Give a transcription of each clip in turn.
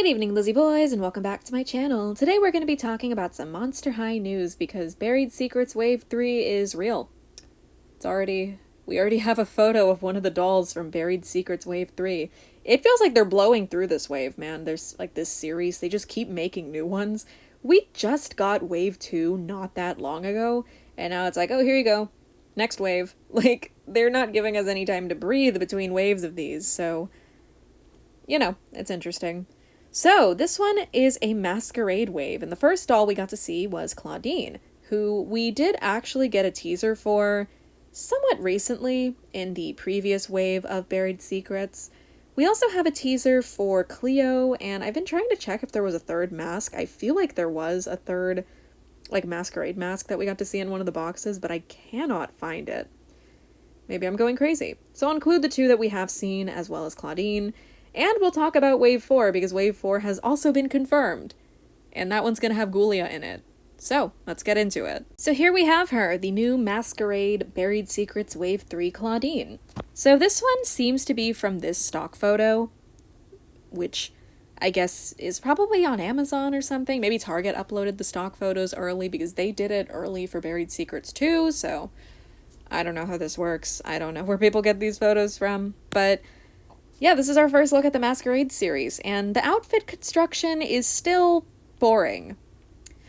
Good evening, Lizzie boys, and welcome back to my channel. Today we're going to be talking about some Monster High news because Buried Secrets Wave 3 is real. We already have a photo of one of the dolls from Buried Secrets Wave 3. It feels like they're blowing through this wave, man. There's like this series, they just keep making new ones. We just got Wave 2 not that long ago, and now it's like, oh, here you go. Next wave. Like, they're not giving us any time to breathe between waves of these, so, you know, it's interesting. So, this one is a Masquerade wave, and the first doll we got to see was Clawdeen, who we did actually get a teaser for somewhat recently in the previous wave of Buried Secrets. We also have a teaser for Cleo, and I've been trying to check if there was a third mask. I feel like there was a third, like, Masquerade mask that we got to see in one of the boxes, but I cannot find it. Maybe I'm going crazy. So I'll include the two that we have seen, as well as Clawdeen. And we'll talk about Wave 4, because Wave 4 has also been confirmed. And that one's gonna have Ghoulia in it. So, let's get into it. So here we have her, the new Masquerade Buried Secrets Wave 3 Clawdeen. So this one seems to be from this stock photo, which I guess is probably on Amazon or something. Maybe Target uploaded the stock photos early because they did it early for Buried Secrets 2, so I don't know how this works. I don't know where people get these photos from, but yeah, this is our first look at the Masquerade series, and the outfit construction is still boring.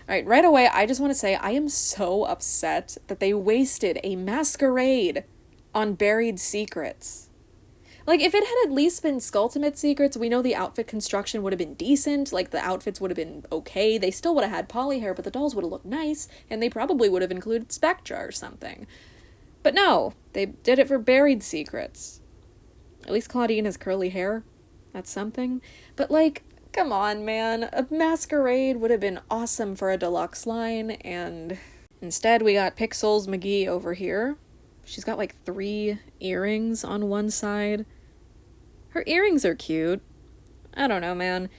Alright, right away, I just want to say I am so upset that they wasted a Masquerade on Buried Secrets. Like, if it had at least been Skulltimate Secrets, we know the outfit construction would have been decent, like, the outfits would have been okay, they still would have had poly hair, but the dolls would have looked nice, and they probably would have included Spectra or something. But no, they did it for Buried Secrets. At least Clawdeen has curly hair. That's something. But, like, come on, man. A Masquerade would have been awesome for a deluxe line, and instead we got Pixels McGee over here. She's got, like, 3 earrings on one side. Her earrings are cute. I don't know, man.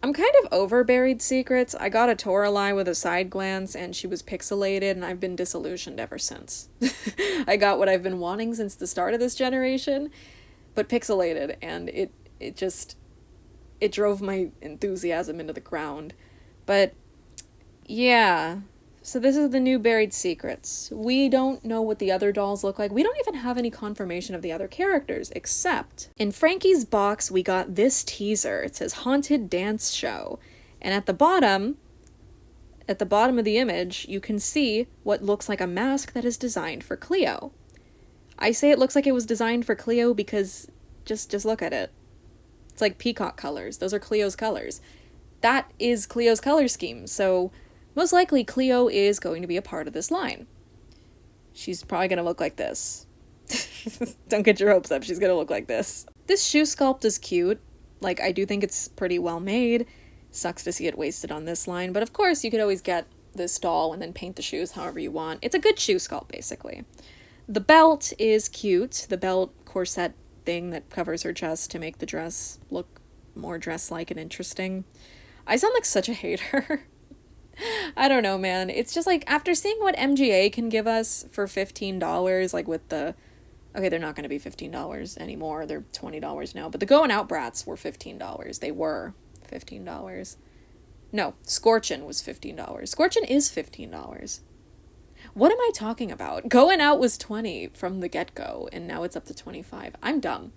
I'm kind of over Buried Secrets. I got a Toralei with a side glance, and she was pixelated, and I've been disillusioned ever since. I got what I've been wanting since the start of this generation, but pixelated, and it drove my enthusiasm into the ground. But yeah, so this is the new Buried Secrets. We don't know what the other dolls look like. We don't even have any confirmation of the other characters, except in Frankie's box we got this teaser. It says Haunted Dance Show, and at the bottom of the image you can see what looks like a mask that is designed for Cleo. I say it looks like it was designed for Cleo because just look at it. It's like peacock colors. Those are Cleo's colors. That is Cleo's color scheme, so most likely Cleo is going to be a part of this line. She's probably going to look like this. Don't get your hopes up, she's going to look like this. This shoe sculpt is cute. Like, I do think it's pretty well made. Sucks to see it wasted on this line, but of course you could always get this doll and then paint the shoes however you want. It's a good shoe sculpt, basically. The belt is cute. The belt corset thing that covers her chest to make the dress look more dress-like and interesting. I sound like such a hater. I don't know, man. It's just like, after seeing what MGA can give us for $15, like with the... Okay, they're not going to be $15 anymore. They're $20 now. But the Going Out Brats were $15. They were $15. No, Scorchin was $15. Scorchin is $15. What am I talking about? Going Out was $20 from the get-go, and now it's up to $25. I'm dumb.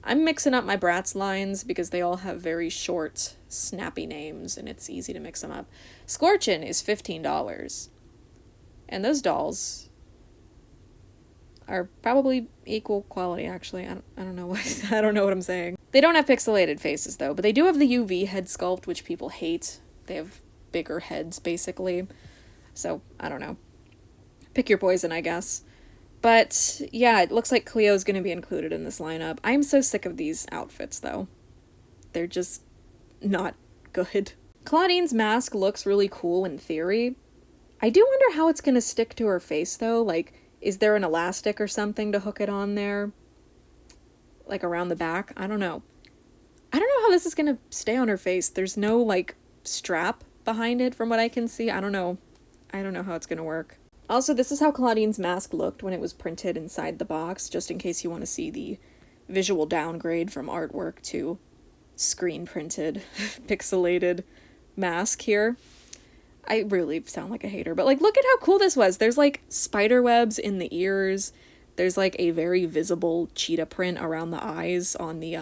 I'm mixing up my Bratz lines because they all have very short, snappy names, and it's easy to mix them up. Scorchin is $15. And those dolls are probably equal quality, actually. I don't know what I don't know what I'm saying. They don't have pixelated faces, though, but they do have the UV head sculpt, which people hate. They have bigger heads, basically. So, I don't know. Pick your poison, I guess. But, yeah, it looks like Cleo's gonna be included in this lineup. I'm so sick of these outfits, though. They're just not good. Clawdeen's mask looks really cool in theory. I do wonder how it's gonna stick to her face, though. Like, is there an elastic or something to hook it on there? Like, around the back? I don't know. I don't know how this is gonna stay on her face. There's no, like, strap behind it from what I can see. I don't know how it's gonna work. Also, this is how Clawdeen's mask looked when it was printed inside the box, just in case you want to see the visual downgrade from artwork to screen printed, pixelated mask here. I really sound like a hater, but like, look at how cool this was. There's like spider webs in the ears. There's like a very visible cheetah print around the eyes on the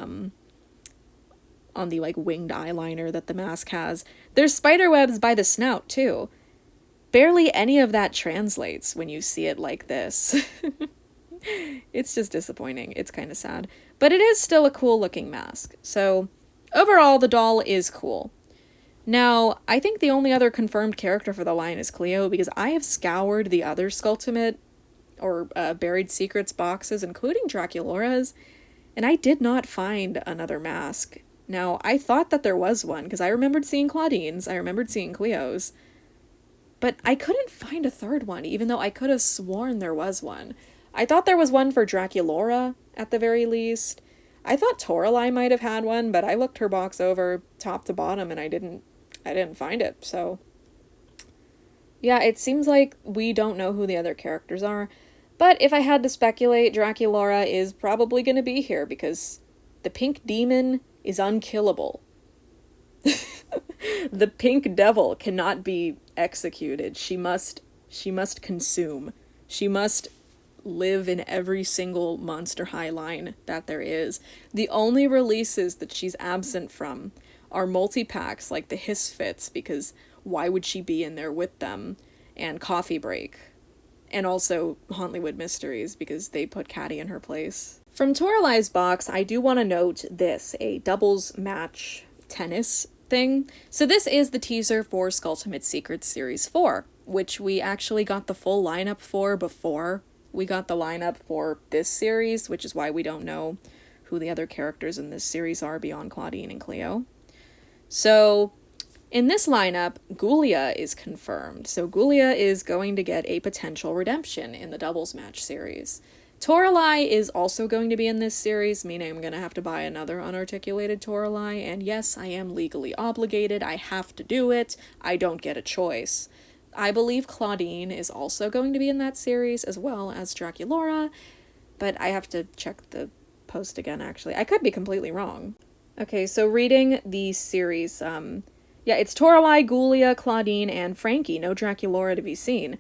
like winged eyeliner that the mask has. There's spider webs by the snout too. Barely any of that translates when you see it like this. It's just disappointing. It's kind of sad. But it is still a cool looking mask. So overall, the doll is cool. Now, I think the only other confirmed character for the line is Cleo, because I have scoured the other Skulltimate or Buried Secrets boxes, including Draculaura's, and I did not find another mask. Now, I thought that there was one, because I remembered seeing Clawdeen's, I remembered seeing Cleo's, but I couldn't find a third one, even though I could have sworn there was one. I thought there was one for Draculaura, at the very least. I thought Toralei might have had one, but I looked her box over top to bottom and I didn't find it, so... Yeah, it seems like we don't know who the other characters are, but if I had to speculate, Draculaura is probably going to be here, because the pink demon is unkillable. The pink devil cannot be executed. She must consume. She must live in every single Monster High line that there is. The only releases that she's absent from are multi-packs like the Hiss Fits, because why would she be in there with them, and Coffee Break, and also Hauntlywood Mysteries, because they put Caddy in her place. From Toralei's box, I do want to note this, a doubles match tennis thing. So this is the teaser for Skulltimate Secrets Series 4, which we actually got the full lineup for before we got the lineup for this series, which is why we don't know who the other characters in this series are beyond Clawdeen and Cleo. So in this lineup, Ghoulia is confirmed. So Ghoulia is going to get a potential redemption in the doubles match series. Toralei is also going to be in this series, meaning I'm going to have to buy another unarticulated Toralei, and yes, I am legally obligated. I have to do it. I don't get a choice. I believe Clawdeen is also going to be in that series, as well as Draculaura, but I have to check the post again, actually. I could be completely wrong. Okay, so reading the series, yeah, it's Toralei, Ghoulia, Clawdeen, and Frankie. No Draculaura to be seen.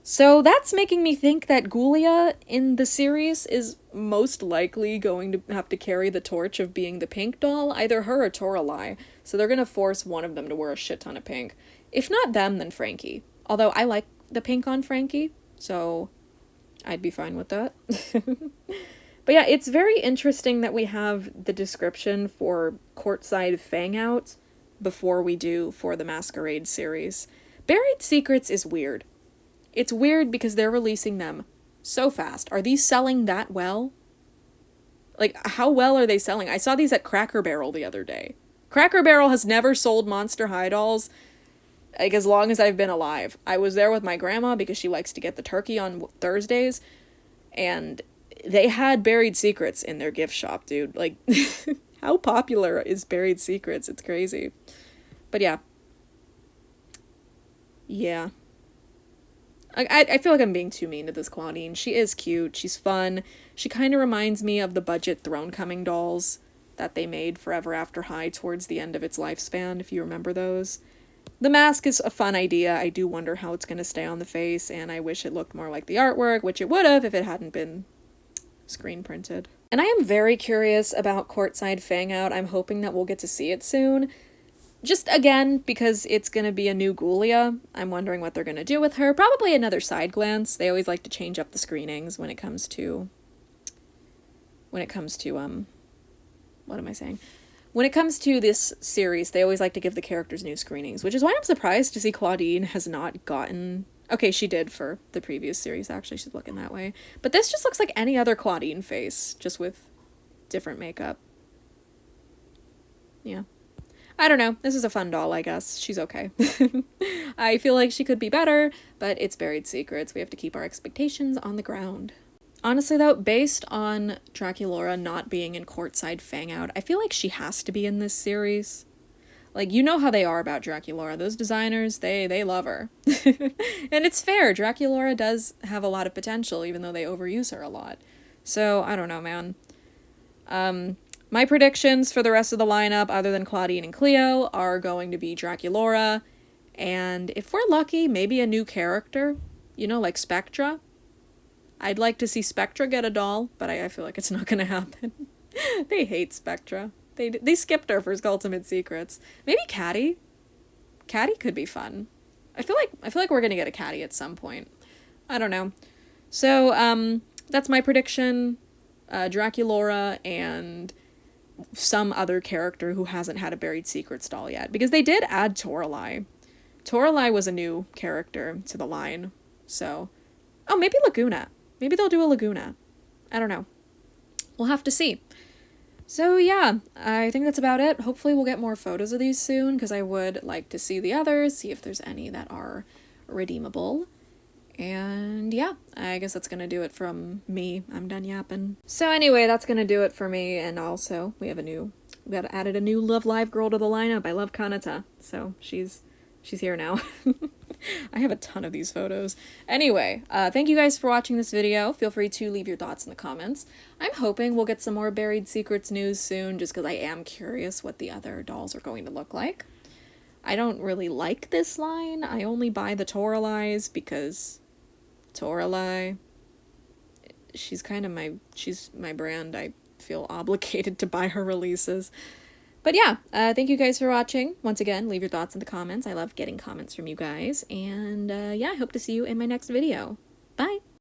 So that's making me think that Ghoulia in the series is most likely going to have to carry the torch of being the pink doll, either her or Toralei. So they're going to force one of them to wear a shit ton of pink. If not them, then Frankie. Although I like the pink on Frankie, so I'd be fine with that. But yeah, it's very interesting that we have the description for courtside fang out before we do for the Masquerade series. Buried Secrets is weird. It's weird because they're releasing them so fast. Are these selling that well? Like, how well are they selling? I saw these at Cracker Barrel the other day. Cracker Barrel has never sold Monster High dolls, like, as long as I've been alive. I was there with my grandma because she likes to get the turkey on Thursdays, and they had Buried Secrets in their gift shop, dude. Like, how popular is Buried Secrets? It's crazy. But yeah. Yeah. I feel like I'm being too mean to this Clawdeen. She is cute. She's fun. She kind of reminds me of the budget Throne Coming dolls that they made Forever After High towards the end of its lifespan, if you remember those. The mask is a fun idea. I do wonder how it's going to stay on the face, and I wish it looked more like the artwork, which it would have if it hadn't been screen printed. And I am very curious about courtside fang out. I'm hoping that we'll get to see it soon. Just, again, because it's going to be a new Ghoulia. I'm wondering what they're going to do with her. Probably another side glance. They always like to change up the screenings when it comes to... what am I saying? When it comes to this series, they always like to give the characters new screenings, which is why I'm surprised to see Clawdeen has not gotten... Okay, she did for the previous series, actually. She's looking that way. But this just looks like any other Clawdeen face, just with different makeup. Yeah. I don't know. This is a fun doll, I guess. She's okay. I feel like she could be better, but it's Buried Secrets. We have to keep our expectations on the ground. Honestly, though, based on Draculaura not being in courtside fang out, I feel like she has to be in this series. Like, you know how they are about Draculaura. Those designers, they love her. And it's fair. Draculaura does have a lot of potential, even though they overuse her a lot. So, I don't know, man. My predictions for the rest of the lineup, other than Clawdeen and Cleo, are going to be Draculaura, and if we're lucky, maybe a new character, you know, like Spectra. I'd like to see Spectra get a doll, but I feel like it's not going to happen. They hate Spectra. They skipped her for Ultimate Secrets. Maybe Caddy? Caddy could be fun. I feel like we're going to get a Caddy at some point. I don't know. So, that's my prediction. Draculaura and some other character who hasn't had a Buried Secrets doll yet. Because they did add Toralei. Toralei was a new character to the line. So, oh, maybe Laguna. Maybe they'll do a Laguna. I don't know. We'll have to see. So yeah, I think that's about it. Hopefully we'll get more photos of these soon, because I would like to see the others, see if there's any that are redeemable. And yeah, I guess that's gonna do it from me. I'm done yapping. So anyway, that's gonna do it for me, and also we added a new Love Live girl to the lineup. I love Kanata, so she's here now. I have a ton of these photos. Anyway, thank you guys for watching this video. Feel free to leave your thoughts in the comments. I'm hoping we'll get some more Buried Secrets news soon, just because I am curious what the other dolls are going to look like. I don't really like this line. I only buy the Toraleis because Toralei, she's my brand. I feel obligated to buy her releases. But yeah, thank you guys for watching. Once again, leave your thoughts in the comments. I love getting comments from you guys. And yeah, I hope to see you in my next video. Bye!